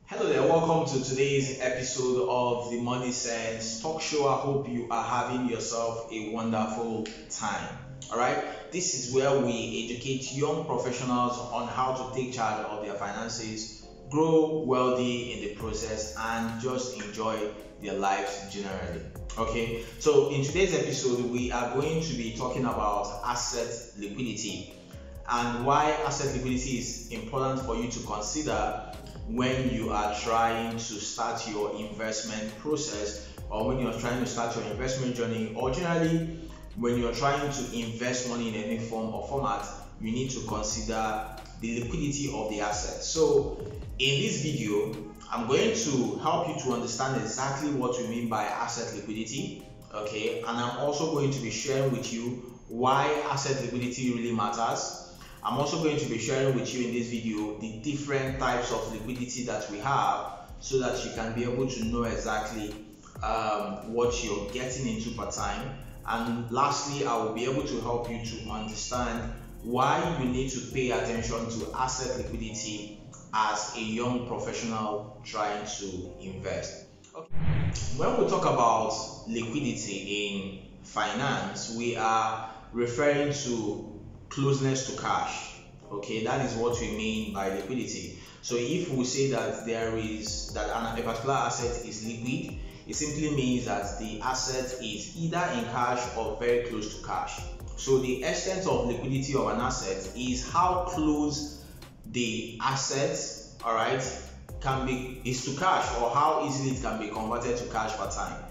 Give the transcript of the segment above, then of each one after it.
Hello there, welcome to today's episode of the Money Sense Talk Show. I hope you are having yourself a wonderful time. Alright, this is where we educate young professionals on how to take charge of their finances, grow wealthy in the process, and just enjoy their lives generally. Okay, so in today's episode, we are going to be talking about asset liquidity and why asset liquidity is important for you to consider when you are trying to start your investment process, or when you're trying to start your investment journey, or generally when you're trying to invest money in any form or format. You need to consider the liquidity of the asset. So in this video, I'm going to help you to understand exactly what we mean by asset liquidity, okay, and I'm also going to be sharing with you why asset liquidity really matters. I'm also going to be sharing with you in this video the different types of liquidity that we have, so that you can be able to know exactly what you're getting into per time. And lastly, I will be able to help you to understand why you need to pay attention to asset liquidity as a young professional trying to invest. Okay. When we talk about liquidity in finance, we are referring to closeness to cash. Okay, that is what we mean by liquidity. So if we say that a particular asset is liquid, it simply means that the asset is either in cash or very close to cash. So the extent of liquidity of an asset is how close the asset, all right, is to cash, or how easily it can be converted to cash per time.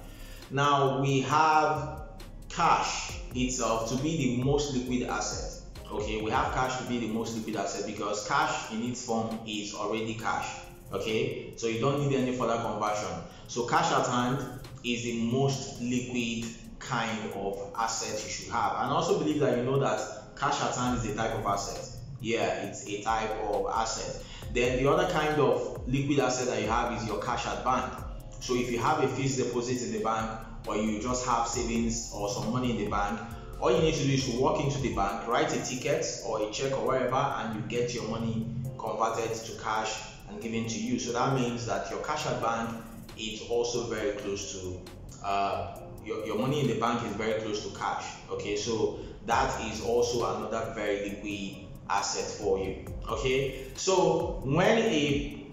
Now we have cash itself to be the most liquid asset. Okay, we have cash to be the most liquid asset because cash in its form is already cash. Okay, so you don't need any further conversion. So cash at hand is the most liquid kind of asset you should have. And also believe that you know that cash at hand is a type of asset. Yeah, it's a type of asset. Then the other kind of liquid asset that you have is your cash at bank. So if you have a fixed deposit in the bank, or you just have savings or some money in the bank, all you need to do is to walk into the bank, write a ticket or a check or wherever, and you get your money converted to cash and given to you. So that means that your cash at bank is also very close to your money in the bank is very close to cash. Okay, so that is also another very liquid asset for you. Okay, so when an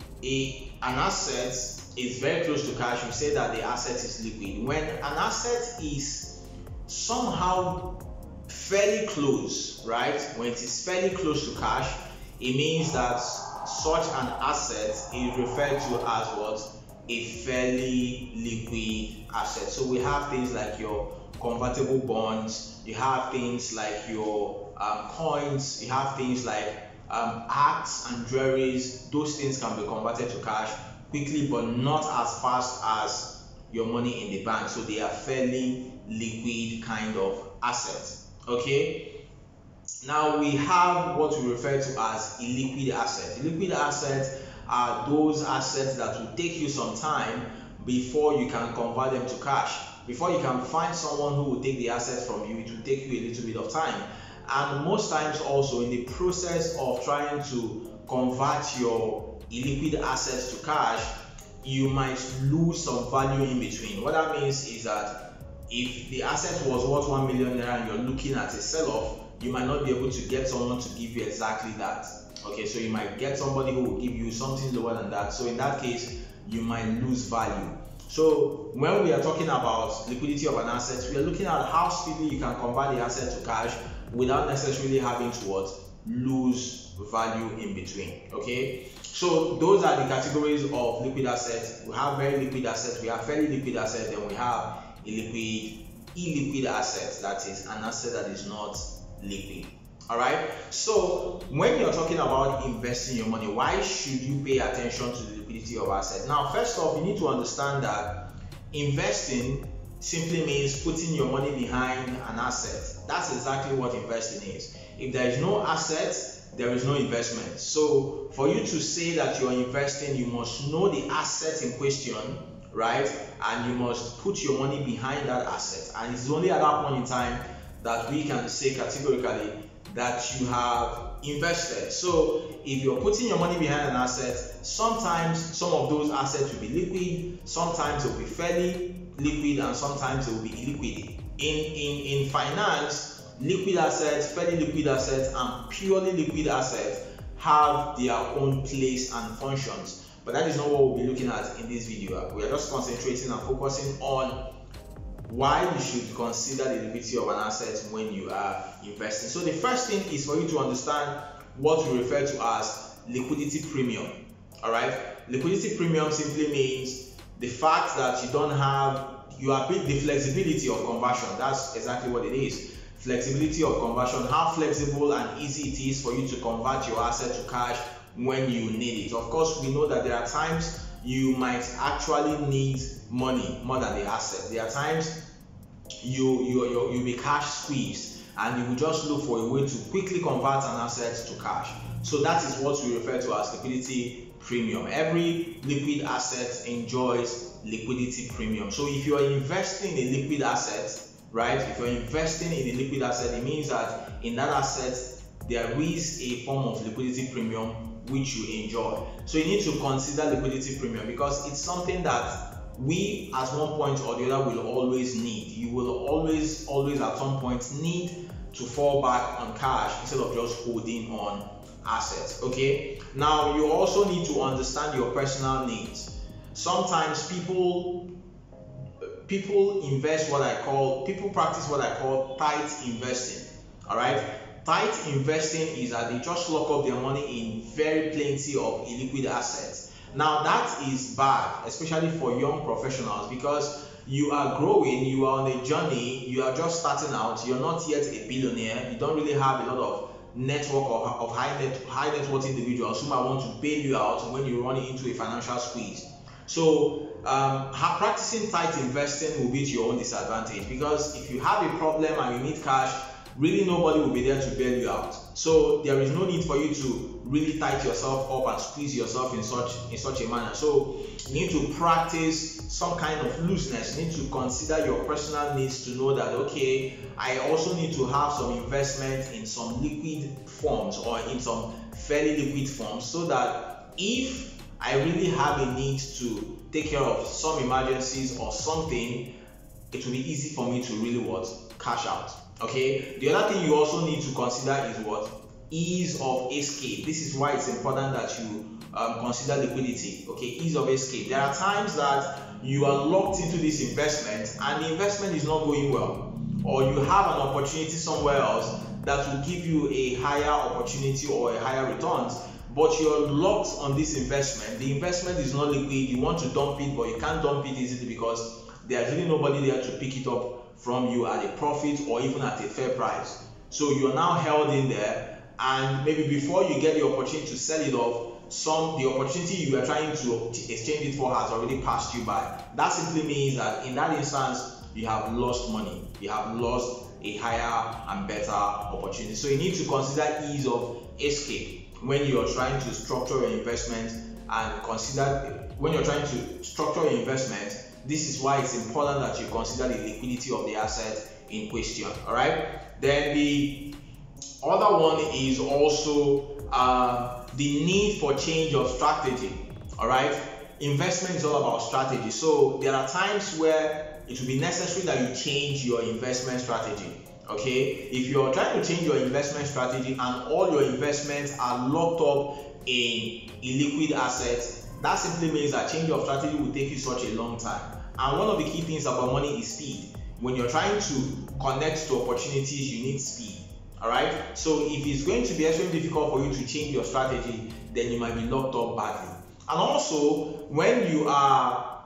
asset is very close to cash, we say that the asset is liquid. When an asset is somehow fairly close, right? When it is fairly close to cash, it means that such an asset is referred to as what? A fairly liquid asset. So we have things like your convertible bonds, you have things like your coins, you have things like hats and jewelries. Those things can be converted to cash quickly, but not as fast as your money in the bank. So they are fairly liquid kind of assets. Okay, now we have what we refer to as illiquid assets. Liquid assets are those assets that will take you some time before you can convert them to cash. Before you can find someone who will take the assets from you, it will take you a little bit of time. And most times also, in the process of trying to convert your illiquid assets to cash, you might lose some value in between. What that means is that if the asset was worth 1 million naira and you're looking at a sell-off, you might not be able to get someone to give you exactly that. Okay, so you might get somebody who will give you something lower than that. So in that case, you might lose value. So when we are talking about liquidity of an asset, we are looking at how speedily you can convert the asset to cash without necessarily having to lose value in between. Okay, so those are the categories of liquid assets. We have very liquid assets, we have fairly liquid assets, then we have illiquid assets, that is an asset that is not liquid. All right, so when you're talking about investing your money, why should you pay attention to the liquidity of assets? Now, first off, you need to understand that investing simply means putting your money behind an asset. That's exactly what investing is. If there is no asset, there is no investment. So for you to say that you're investing, you must know the asset in question, right? And you must put your money behind that asset. And it's only at that point in time that we can say categorically that you have invested. So if you're putting your money behind an asset, sometimes some of those assets will be liquid, sometimes it will be fairly liquid, and sometimes it will be illiquid. In finance, liquid assets, fairly liquid assets, and purely liquid assets have their own place and functions. But that is not what we'll be looking at in this video. We are just concentrating and focusing on why you should consider the liquidity of an asset when you are investing. So the first thing is for you to understand what we refer to as liquidity premium. All right, liquidity premium simply means the fact that you are the flexibility of conversion. That's exactly what it is. Flexibility of conversion, how flexible and easy it is for you to convert your asset to cash when you need it. Of course, we know that there are times you might actually need money more than the asset. There are times you'll be cash squeezed and you will just look for a way to quickly convert an asset to cash. So that is what we refer to as liquidity premium. Every liquid asset enjoys liquidity premium. So if you are investing in a liquid asset, right, if you're investing in a liquid asset, it means that in that asset there is a form of liquidity premium which you enjoy. So you need to consider liquidity premium because it's something that we at one point or the other will always need. You will always at some point need to fall back on cash instead of just holding on assets. Okay, now you also need to understand your personal needs. Sometimes people practice what I call tight investing. All right, tight investing is that they just lock up their money in very plenty of illiquid assets. Now that is bad, especially for young professionals, because you are growing, you are on a journey, you are just starting out, you're not yet a billionaire, you don't really have a lot of network of high net worth individuals who might want to bail you out when you run into a financial squeeze. So practicing tight investing will be to your own disadvantage, because if you have a problem and you need cash, really nobody will be there to bail you out. So there is no need for you to really tight yourself up and squeeze yourself in such a manner. So you need to practice some kind of looseness. You need to consider your personal needs to know that, okay, I also need to have some investment in some liquid forms or in some fairly liquid forms, so that if I really have a need to take care of some emergencies or something, it will be easy for me to really cash out. Okay, the other thing you also need to consider is ease of escape. This is why it's important that you consider liquidity. Okay, ease of escape. There are times that you are locked into this investment and the investment is not going well, or you have an opportunity somewhere else that will give you a higher opportunity or a higher returns, but you're locked on this investment. The investment is not liquid. You want to dump it, but you can't dump it easily because there's really nobody there to pick it up from you at a profit or even at a fair price. So you're now held in there, and maybe before you get the opportunity to sell it off, the opportunity you are trying to exchange it for has already passed you by. That simply means that in that instance you have lost money, you have lost a higher and better opportunity. So you need to consider ease of escape when you're trying to structure your investment, and consider when you're trying to structure your investment. This is why it's important that you consider the liquidity of the asset in question. All right. Then the other one is also the need for change of strategy. All right. Investment is all about strategy. So there are times where it will be necessary that you change your investment strategy. Okay. If you're trying to change your investment strategy and all your investments are locked up in illiquid assets, that simply means that change of strategy will take you such a long time. And one of the key things about money is speed. When you're trying to connect to opportunities, you need speed. All right. So if it's going to be extremely difficult for you to change your strategy, then you might be locked up badly. And also, when you are,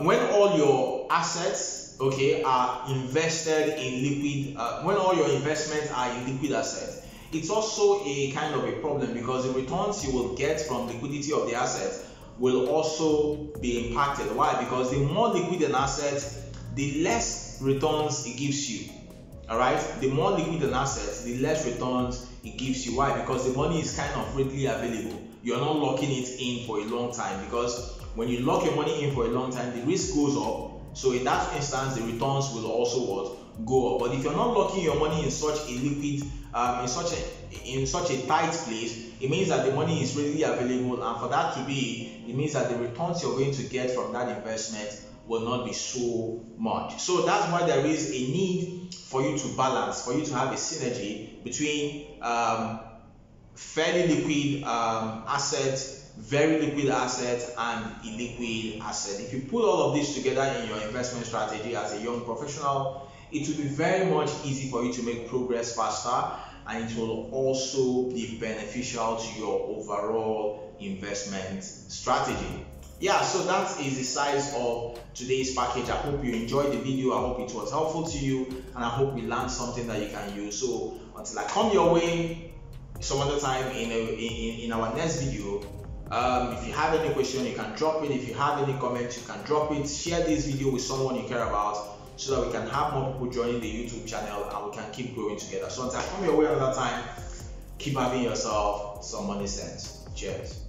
when all your assets, okay, are invested in liquid, when all your investments are in liquid assets, it's also a kind of a problem, because the returns you will get from liquidity of the assets will also be impacted. Why? Because the more liquid an asset, the less returns it gives you. All right, the more liquid an asset, the less returns it gives you. Why? Because the money is kind of readily available. You're not locking it in for a long time, because when you lock your money in for a long time, the risk goes up. So in that instance, the returns will also go up. But if you're not locking your money in such a liquid, in such a tight place, it means that the money is readily available, and for that to be, it means that the returns you're going to get from that investment will not be so much. So that's why there is a need for you to balance, for you to have a synergy between fairly liquid assets, very liquid asset, and illiquid asset. If you put all of this together in your investment strategy as a young professional, it will be very much easy for you to make progress faster, and it will also be beneficial to your overall investment strategy. Yeah, so that is the size of today's package. I hope you enjoyed the video. I hope it was helpful to you, and I hope you learned something that you can use. So until I come your way some other time in our next video, if you have any question, you can drop it. If you have any comments, you can drop it. Share this video with someone you care about, so that we can have more people joining the YouTube channel and we can keep growing together. So until I come your way another time, keep having yourself some money sense. Cheers.